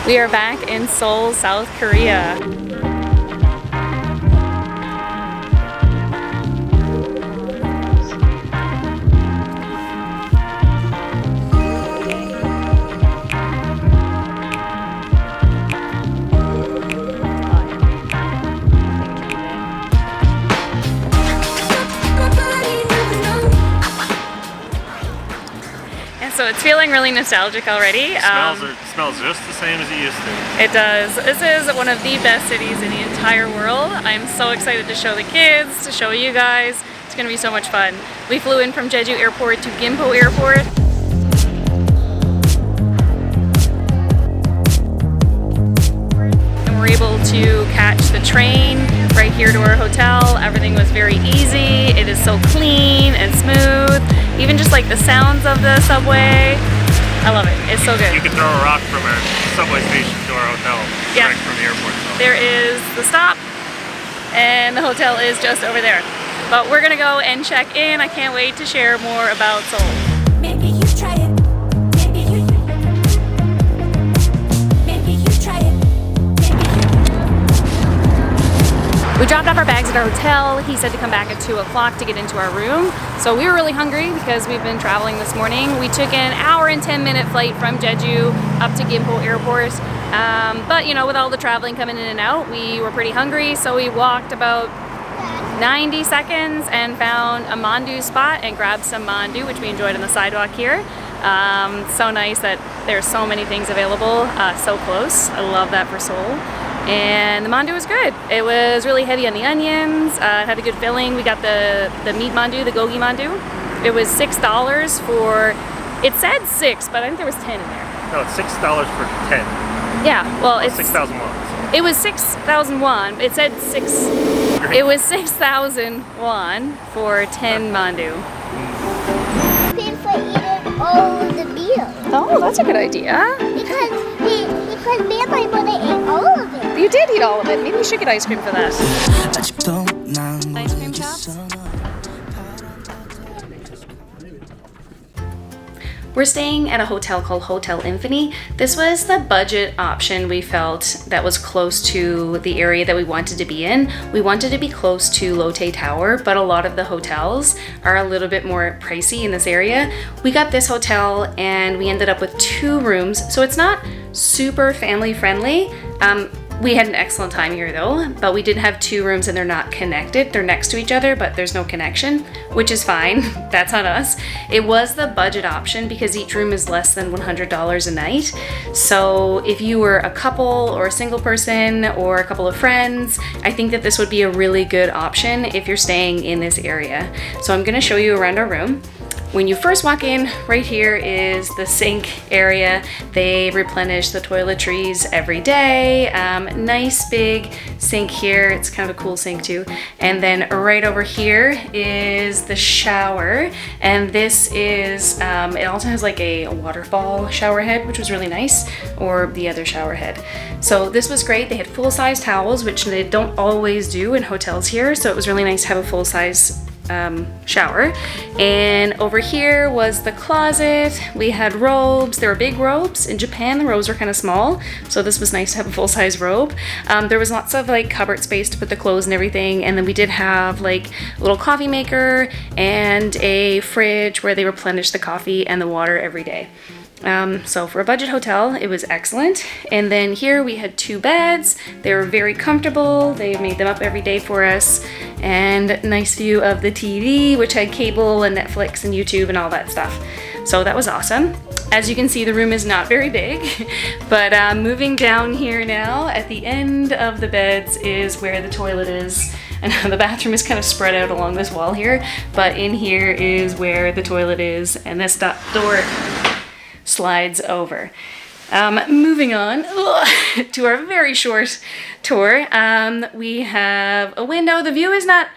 We are back in Seoul, South Korea. So it's feeling really nostalgic already. Smells just the same as it used to. It does. This is one of the best cities in the entire world. I'm so excited to show the kids, to show you guys. It's going to be so much fun. We flew in from Jeju Airport to Gimpo Airport. And we're able to catch the train right here to our hotel. Everything was very easy. It is so clean and smooth. Even just like the sounds of the subway. I love it. It's so good. You can throw a rock from our subway station to our hotel. Yeah. Right from the airport. So. There is the stop and the hotel is just over there. But we're gonna go and check in. I can't wait to share more about Seoul. Maybe you try it. We dropped off our bags at our hotel. He said to come back at 2 o'clock to get into our room. So we were really hungry because we've been traveling this morning. We took an hour and 10-minute flight from Jeju up to Gimpo Airport. But you know, with all the traveling coming in and out, we were pretty hungry. So we walked about 90 seconds and found a mandu spot and grabbed some mandu, which we enjoyed on the sidewalk here. So nice that there's so many things available so close. I love that for Seoul. And the mandu was good. It was really heavy on the onions. It had a good filling. We got the meat mandu, the gogi mandu. It was $6 for, it said 6, but I think there was 10 in there. No, it's $6 for 10. Yeah, well, it's 6,000 won. It was 6,000 won. It said 6. It was 6,000 won for 10 mandu. Pay for eating all of the meals. Oh, that's a good idea. Because me and my mother ate all of it. You did eat all of it. Maybe we should get ice cream for that. Ice cream shops? We're staying at a hotel called Hotel Infinity. This was the budget option we felt that was close to the area that we wanted to be in. We wanted to be close to Lotte Tower, but a lot of the hotels are a little bit more pricey in this area. We got this hotel and we ended up with 2 rooms, so it's not super family friendly. We had an excellent time here though, but we did have 2 rooms and they're not connected. They're next to each other, but there's no connection, which is fine. That's on us. It was the budget option because each room is less than $100 a night. So if you were a couple or a single person or a couple of friends, I think that this would be a really good option if you're staying in this area. So I'm gonna show you around our room. When you first walk in, right here is the sink area. They replenish the toiletries every day. Nice big sink here. It's kind of a cool sink too. And then right over here is the shower. And this is, it also has like a waterfall shower head, which was really nice, or the other shower head. So this was great. They had full-size towels, which they don't always do in hotels here. So it was really nice to have a full-size shower. And over here was the closet. We had robes. There were big robes. In Japan, the robes were kind of small, so this was nice to have a full-size robe. There was lots of like cupboard space to put the clothes and everything, and then we did have like a little coffee maker and a fridge where they replenish the coffee and the water every day. So for a budget hotel, it was excellent. And then here we had 2 beds. They were very comfortable. They made them up every day for us. And nice view of the TV, which had cable and Netflix and YouTube and all that stuff. So that was awesome. As you can see, the room is not very big, but moving down here now, at the end of the beds is where the toilet is. And the bathroom is kind of spread out along this wall here, but in here is where the toilet is, and this door slides over. Moving on to our very short tour. We have a window. The view is not,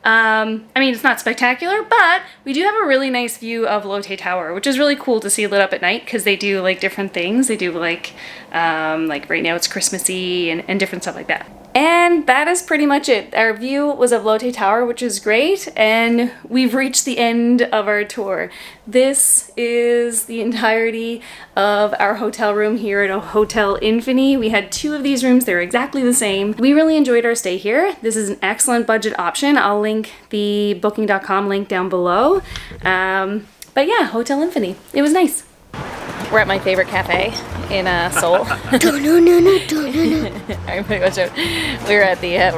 I mean, it's not spectacular, but we do have a really nice view of Lotte Tower, which is really cool to see lit up at night because they do like different things. They do like right now it's Christmassy and different stuff like that. And that is pretty much it. Our view was of Lotte Tower, which is great, and we've reached the end of our tour. This is the entirety of our hotel room here at Hotel Infini. We had 2 of these rooms. They're exactly the same. We really enjoyed our stay here. This is an excellent budget option. I'll link the booking.com link down below. But yeah, Hotel Infini. It was nice. We're at my favorite cafe in Seoul. We're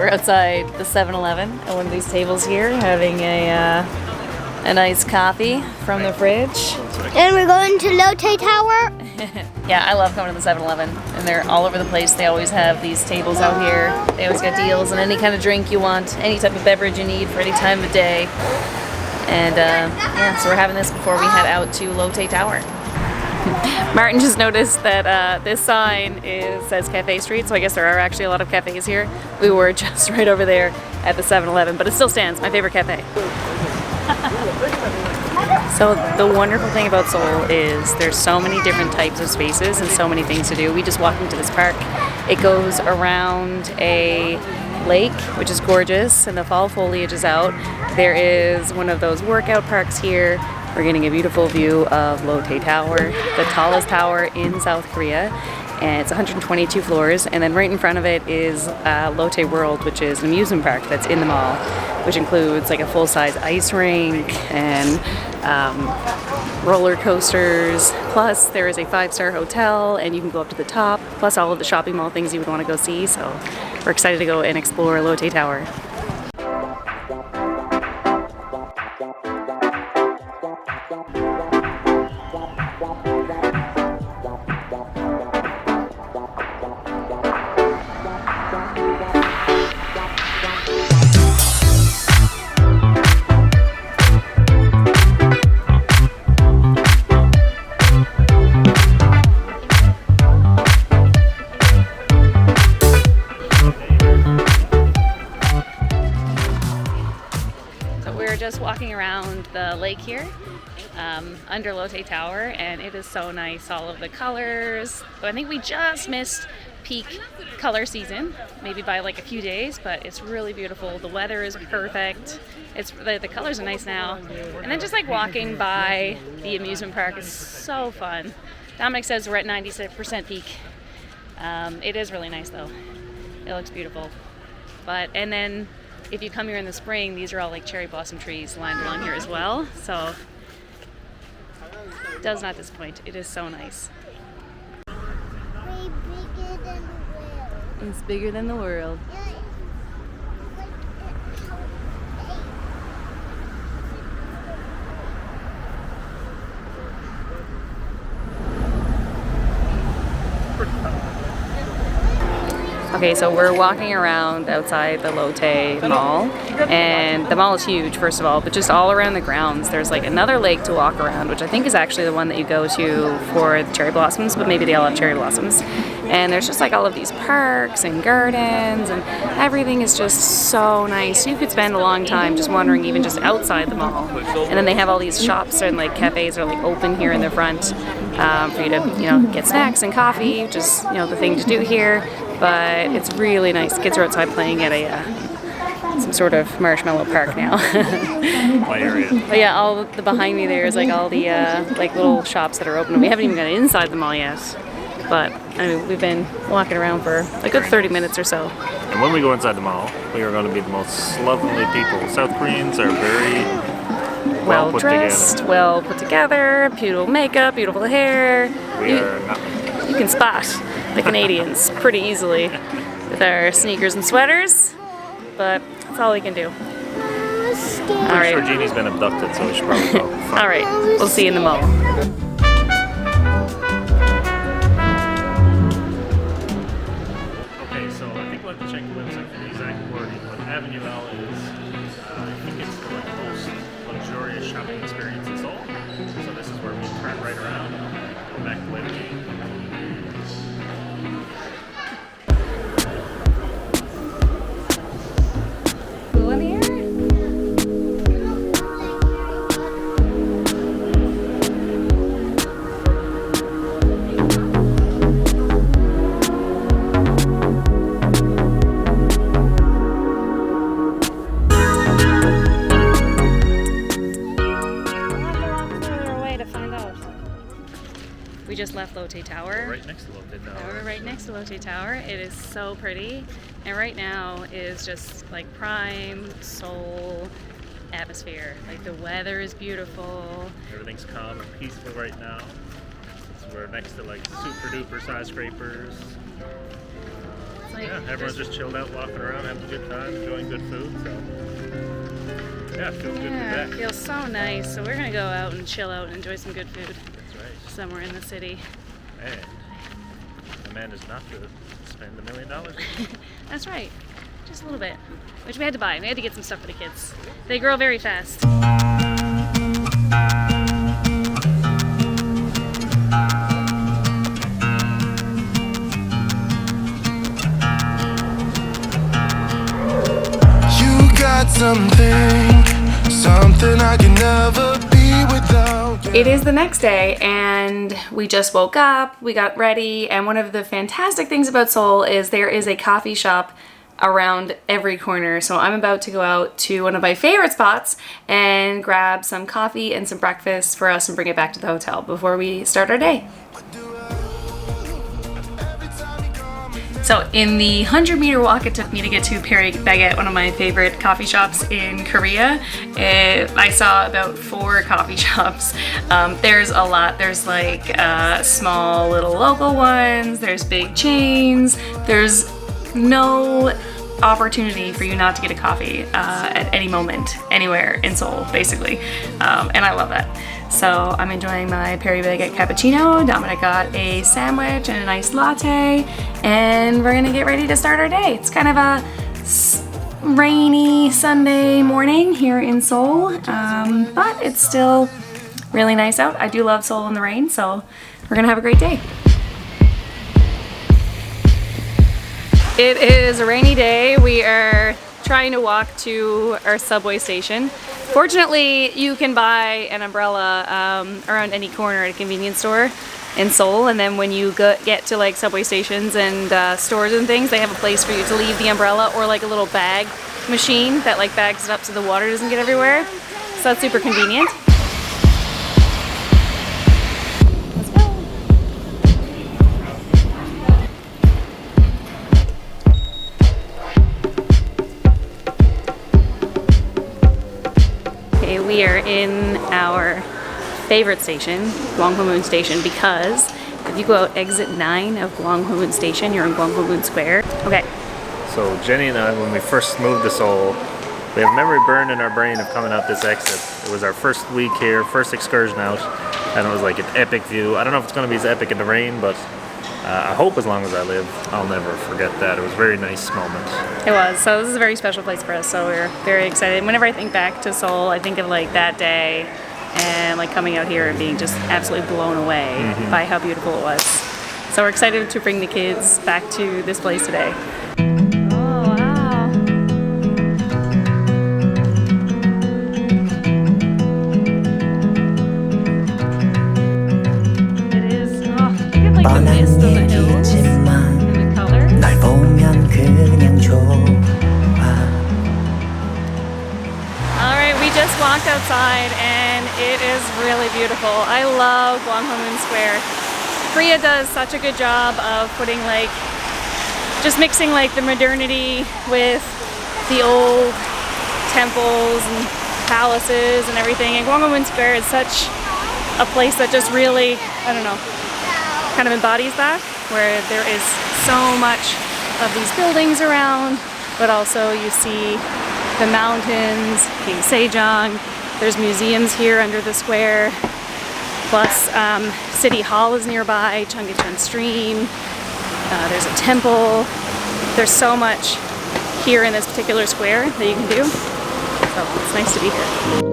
outside the 7-Eleven at one of these tables here, having a nice coffee from the fridge. And we're going to Lotte Tower. Yeah, I love coming to the 7-Eleven, and they're all over the place. They always have these tables out here. They always got deals on any kind of drink you want, any type of beverage you need for any time of day. And yeah, so we're having this before we head out to Lotte Tower. Martin just noticed that this sign says Cafe Street, so I guess there are actually a lot of cafes here. We were just right over there at the 7-Eleven, but it still stands, my favorite cafe. So the wonderful thing about Seoul is there's so many different types of spaces and so many things to do. We just walked into this park. It goes around a lake, which is gorgeous, and the fall foliage is out. There is one of those workout parks here. We're getting a beautiful view of Lotte Tower, the tallest tower in South Korea, and it's 122 floors. And then right in front of it is Lotte World, which is an amusement park that's in the mall, which includes like a full-size ice rink and roller coasters. Plus, there is a 5-star hotel, and you can go up to the top. Plus, all of the shopping mall things you would want to go see. So, we're excited to go and explore Lotte Tower. Just walking around the lake here under Lotte Tower, and it is so nice, all of the colors. I think we just missed peak color season, maybe by like a few days, but it's really beautiful. The weather is perfect. It's the colors are nice now, and then just like walking by the amusement park is so fun. Dominic says we're at 96% peak. It is really nice though. It looks beautiful. And then if you come here in the spring, these are all like cherry blossom trees lined along here as well. So it does not disappoint. It is so nice. Way bigger than the world. It's bigger than the world. Okay, so we're walking around outside the Lotte Mall, and the mall is huge, first of all, but just all around the grounds, there's like another lake to walk around, which I think is actually the one that you go to for the cherry blossoms, but maybe they all have cherry blossoms. And there's just like all of these parks and gardens, and everything is just so nice. You could spend a long time just wandering even just outside the mall. And then they have all these shops and like cafes are like open here in the front for you to, get snacks and coffee, which is, the thing to do here. But it's really nice. Kids are outside playing at some sort of marshmallow park now. My area. But yeah, all the behind me there is like all the like little shops that are open. We haven't even got inside the mall yet. But I mean, we've been walking around for a good 30 minutes or so. And when we go inside the mall, we are going to be the most slovenly people. South Koreans are very well dressed, well put together, beautiful makeup, beautiful hair. We are not. You can spot the Canadians pretty easily with our sneakers and sweaters, but that's all we can do. All right. I'm sure Jeannie's been abducted, so we should probably go. All right, we'll see you in the mall. Okay, so I think we'll have to check the website for the exact wording, but Avenue L is, I think it's the most luxurious shopping experience in Seoul. So this is where we turn right around, go back the way we came. Cool in here? Lotte Tower. We're right next to Lotte Tower. We're right next to Lotte Tower. It is so pretty. And right now is just like prime Seoul atmosphere. Like the weather is beautiful. Everything's calm and peaceful right now. We're next to like super duper skyscrapers. Like, yeah, everyone's just chilled out, walking around, having a good time, enjoying good food. So yeah, it feels good to be back. It feels so nice. So we're gonna go out and chill out and enjoy some good food. That's right. Somewhere in the city. And the man is not to spend $1 million. That's right. Just a little bit. Which we had to buy. We had to get some stuff for the kids. They grow very fast. Something I can never be without you. It is the next day and we just woke up, we got ready, and one of the fantastic things about Seoul is there is a coffee shop around every corner. So I'm about to go out to one of my favorite spots and grab some coffee and some breakfast for us and bring it back to the hotel before we start our day. So in the 100-meter walk it took me to get to Paris Baguette, one of my favorite coffee shops in Korea, I saw about 4 coffee shops. There's a lot. There's like small little local ones, there's big chains, there's no opportunity for you not to get a coffee at any moment, anywhere in Seoul, basically. And I love that. So I'm enjoying my Paris Baguette cappuccino. Dominic got a sandwich and a nice latte, and we're gonna get ready to start our day. It's kind of a rainy Sunday morning here in Seoul, but it's still really nice out. I do love Seoul in the rain, so we're gonna have a great day. It is a rainy day. We are trying to walk to our subway station. Fortunately, you can buy an umbrella around any corner at a convenience store in Seoul, and then when you get to like subway stations and stores and things, they have a place for you to leave the umbrella, or like a little bag machine that like bags it up so the water doesn't get everywhere. So that's super convenient. We are in our favorite station, Gwangwhamun Station, because if you go out exit 9 of Gwangwhamun Station, you're in Gwangwhamun Square. Okay. So Jenny and I, when we first moved to Seoul, we have memory burned in our brain of coming out this exit. It was our first week here, first excursion out, and it was like an epic view. I don't know if it's going to be as epic in the rain, but I hope as long as I live, I'll never forget that. It was a very nice moment. It was. So this is a very special place for us, so we're very excited. Whenever I think back to Seoul, I think of like that day and like coming out here and being just absolutely blown away by how beautiful it was. So we're excited to bring the kids back to this place today. Oh, wow. It is, oh, look at like the mist of the hills and the colors. Alright, we just walked outside and it is really beautiful. I love Gwangwhamun Square. Korea does such a good job of putting like, just mixing like the modernity with the old temples and palaces and everything. And Gwangwhamun Square is such a place that just really, I don't know, kind of embodies that, where there is so much of these buildings around, but also you see the mountains, King Sejong. There's museums here under the square. Plus, City Hall is nearby, Cheonggyecheon Stream. There's a temple. There's so much here in this particular square that you can do. So it's nice to be here.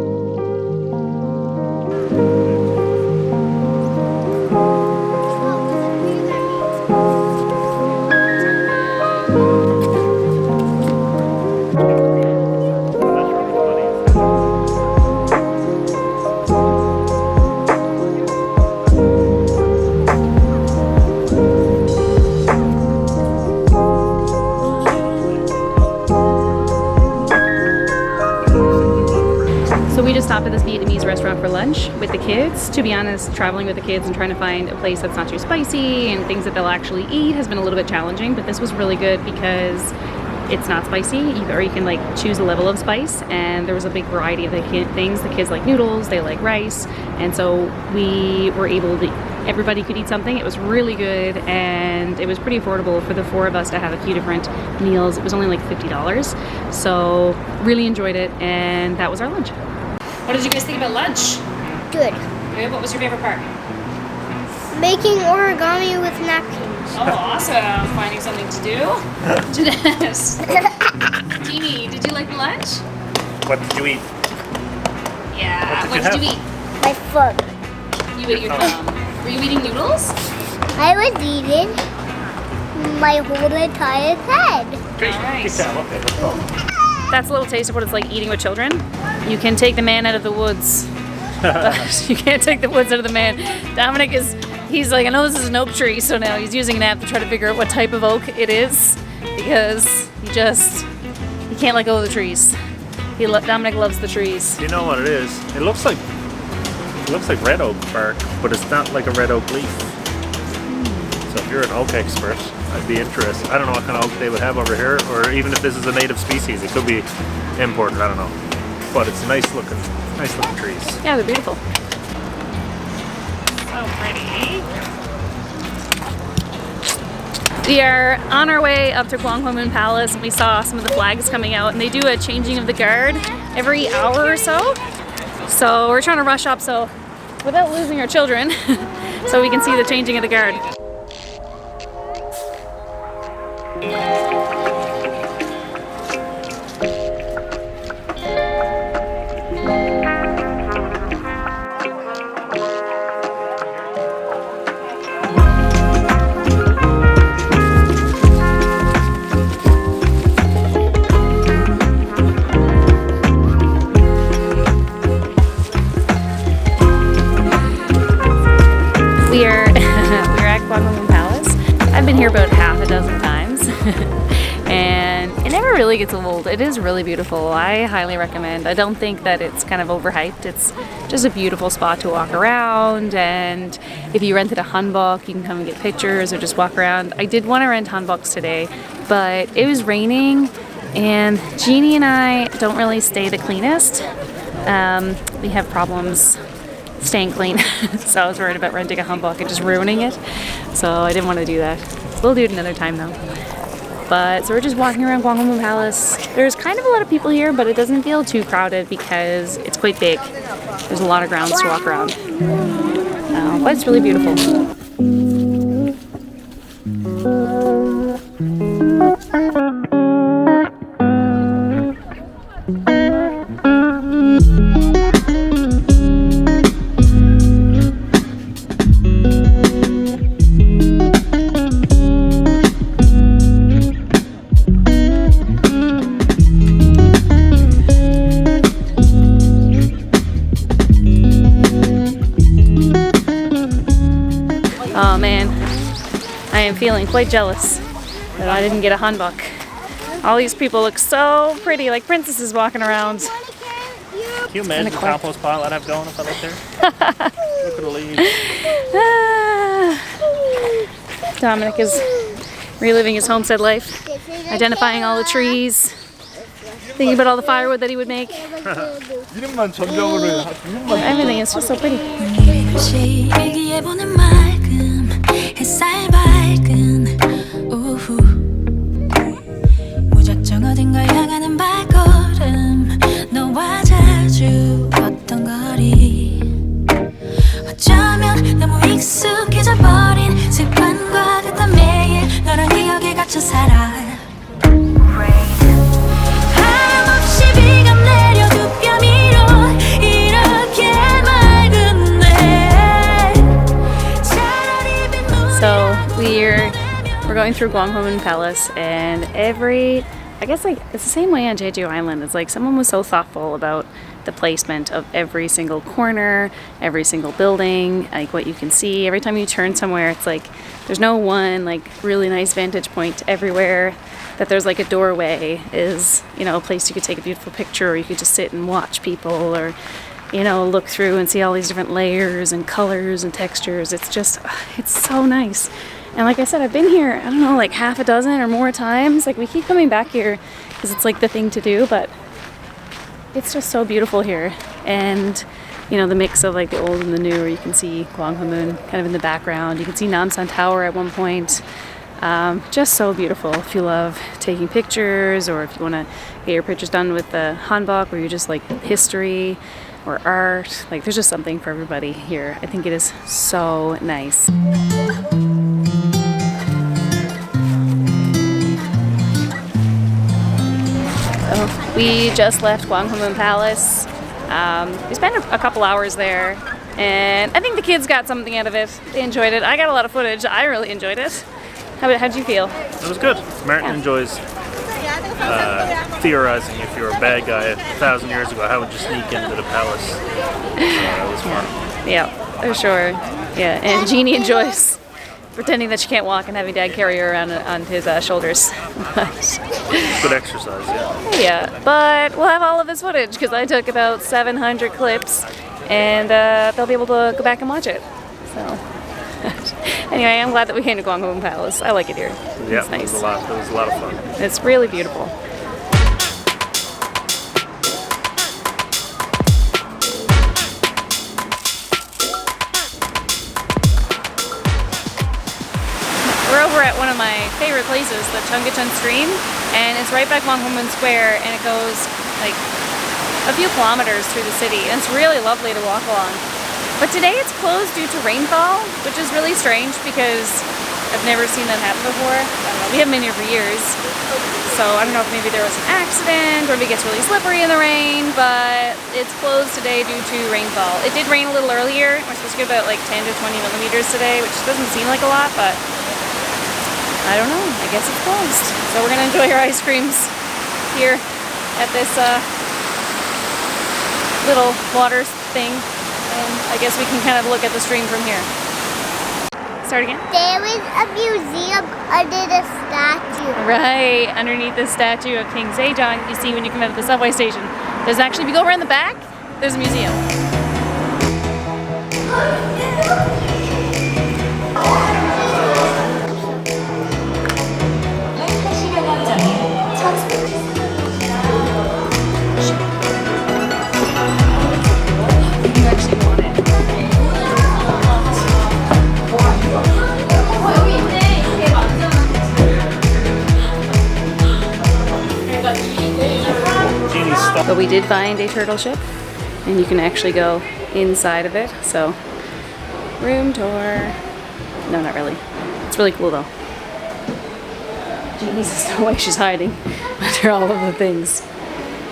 restaurant for lunch with the kids. To be honest, traveling with the kids and trying to find a place that's not too spicy and things that they'll actually eat has been a little bit challenging, but this was really good because it's not spicy, or you can like choose a level of spice, and there was a big variety of things. The kids like noodles, they like rice, and so we were able to, everybody could eat something. It was really good, and it was pretty affordable for the 4 of us to have a few different meals. It was only like $50, so really enjoyed it, and that was our lunch. What did you guys think about lunch? Good. Good. What was your favorite part? Making origami with napkins. Oh, awesome. Finding something to do. Jeanette. Jeannie, did you like the lunch? What did you eat? Yeah. What did you eat? My foot. You ate your thumb. Were you eating noodles? I was eating my whole entire head. Great. Alright. Good job. Okay, let's go. That's a little taste of what it's like eating with children. You can take the man out of the woods, but you can't take the woods out of the man. Dominic he's like, I know this is an oak tree, so now he's using an app to try to figure out what type of oak it is, because he can't let go of the trees. Dominic loves the trees. You know what it is? It looks like red oak bark, but it's not like a red oak leaf. So if you're an oak expert, I'd be interested. I don't know what kind of oak they would have over here, or even if this is a native species, it could be imported. I don't know, but it's nice looking trees. Yeah, they're beautiful. So pretty. We are on our way up to Gwanghwamun Palace, and we saw some of the flags coming out, and they do a changing of the guard every hour or so. So we're trying to rush up so without losing our children so we can see the changing of the guard. We're at Gwanghwamun Palace. I've been here about half a dozen times and it never really gets old. It is really beautiful. I highly recommend. I don't think that it's kind of overhyped. It's just a beautiful spot to walk around, and if you rented a hanbok, you can come and get pictures or just walk around. I did want to rent hanboks today, but it was raining and Jeannie and I don't really stay the cleanest. We have problems staying clean, so I was worried about renting a hanbok and just ruining it, so I didn't want to do that. We'll do it another time though. But so we're just walking around Gwanghwamun Palace. There's kind of a lot of people here, but it doesn't feel too crowded because it's quite big. There's a lot of grounds to walk around, but it's really beautiful. Oh man, I am feeling quite jealous that I didn't get a hanbok. All these people look so pretty, like princesses walking around. Can you imagine the compost pile I'd have going if I lived there? Look at the leaves. Dominic is reliving his homestead life, identifying all the trees, thinking about all the firewood that he would make. Everything is just so pretty. 햇살 밝은 오후 무작정 어딘가 향하는 발걸음 너와 자주 걷던 거리 어쩌면 너무 익숙해져 버린 습관과 같은 매일 너랑 기억에 갇혀 살아 하염없이 비가 내려 두 뼘 위로 이렇게 So we're going through Gwanghwamun Palace, and I guess like it's the same way on Jeju Island. It's like someone was so thoughtful about the placement of every single corner, every single building, like what you can see. Every time you turn somewhere, it's like there's no one like really nice vantage point everywhere. That there's like a doorway is, you know, a place you could take a beautiful picture, or you could just sit and watch people, or you know, look through and see all these different layers and colors and textures. It's just, it's so nice. And like I said, I've been here, I don't know, like half a dozen or more times. Like we keep coming back here because it's like the thing to do, but it's just so beautiful here. And you know, the mix of like the old and the new, where you can see Gwangwhamun kind of in the background. You can see Namsan Tower at one point. Just so beautiful if you love taking pictures, or if you want to get your pictures done with the hanbok, where you're just like history or art. Like there's just something for everybody here. I think it is so nice. So we just left Gyeongbokgung Palace. We spent a couple hours there, and I think the kids got something out of it. They enjoyed it. I got a lot of footage. I really enjoyed it. How'd you feel? It was good. Martin enjoys theorizing if you were a bad guy 1,000 years ago, how would you sneak into the palace? It was fun. Yeah, for sure. Yeah, and Jeannie enjoys pretending that she can't walk and having Dad carry her around on his shoulders. Good exercise, yeah. Yeah, but we'll have all of this footage because I took about 700 clips, and they'll be able to go back and watch it. So anyway, I'm glad that we came to Gyeongbokgung Palace. I like it here. Yeah, it's nice. It was a lot of fun. It's really beautiful. We're over at one of my favorite places, the Cheonggyecheon stream, and it's right by Gwangwhamun Square, and it goes like a few kilometers through the city, and it's really lovely to walk along. But today it's closed due to rainfall, which is really strange because I've never seen that happen before. I don't know, we haven't been here for years, so I don't know if maybe there was an accident or if it gets really slippery in the rain, but it's closed today due to rainfall. It did rain a little earlier. We're supposed to get about like 10 to 20 millimeters today, which doesn't seem like a lot, but I don't know, I guess it's closed. So we're gonna enjoy our ice creams here at this little water thing. And I guess we can kind of look at the stream from here. Start again? There is a museum under the statue. Right, underneath the statue of King Sejong, you see when you come out of the subway station. There's actually, if you go around the back, there's a museum. But we did find a turtle ship, and you can actually go inside of it. So, room tour. No, not really. It's really cool though. Jeannie's no way she's hiding under all of the things.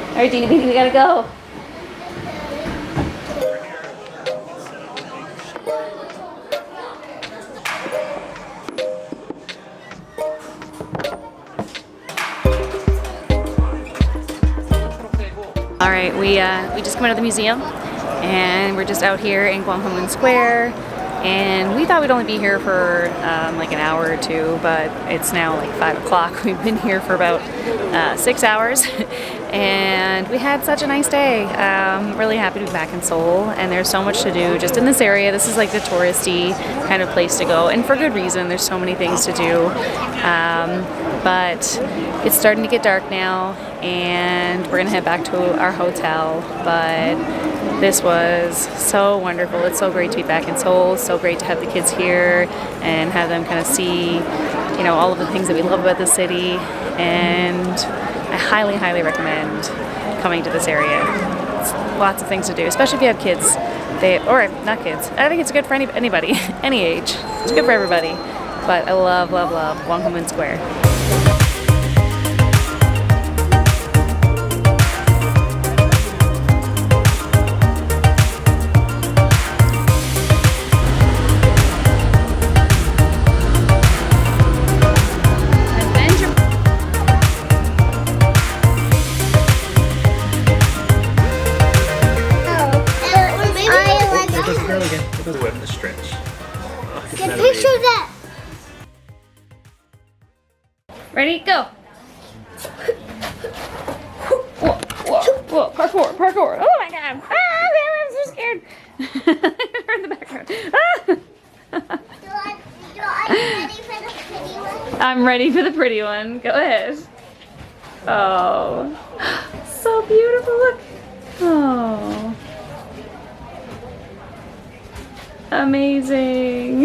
All right, Jeannie, we gotta go. All right, we just come out of the museum, and we're just out here in Gwangwhamun Square, and we thought we'd only be here for like an hour or two, but it's now like 5 o'clock. We've been here for about 6 hours, and we had such a nice day. Really happy to be back in Seoul, and there's so much to do just in this area. This is like the touristy kind of place to go, and for good reason. There's so many things to do, but it's starting to get dark now, and we're gonna head back to our hotel. But this was so wonderful. It's so great to be back in Seoul. It's so great to have the kids here and have them kind of see, you know, all of the things that we love about the city. And I highly, highly recommend coming to this area. It's lots of things to do, especially if you have kids. Or not kids. I think it's good for anybody, any age. It's good for everybody. But I love, love, love Gwangwhamun Square. Get a picture of that. Ready? Go! Whoa, whoa, whoa, parkour, parkour. Oh my god! Ah, scared. Her in the background. Ah! I'm ready for the pretty one. Go ahead. Oh, so beautiful. Look. Oh, amazing.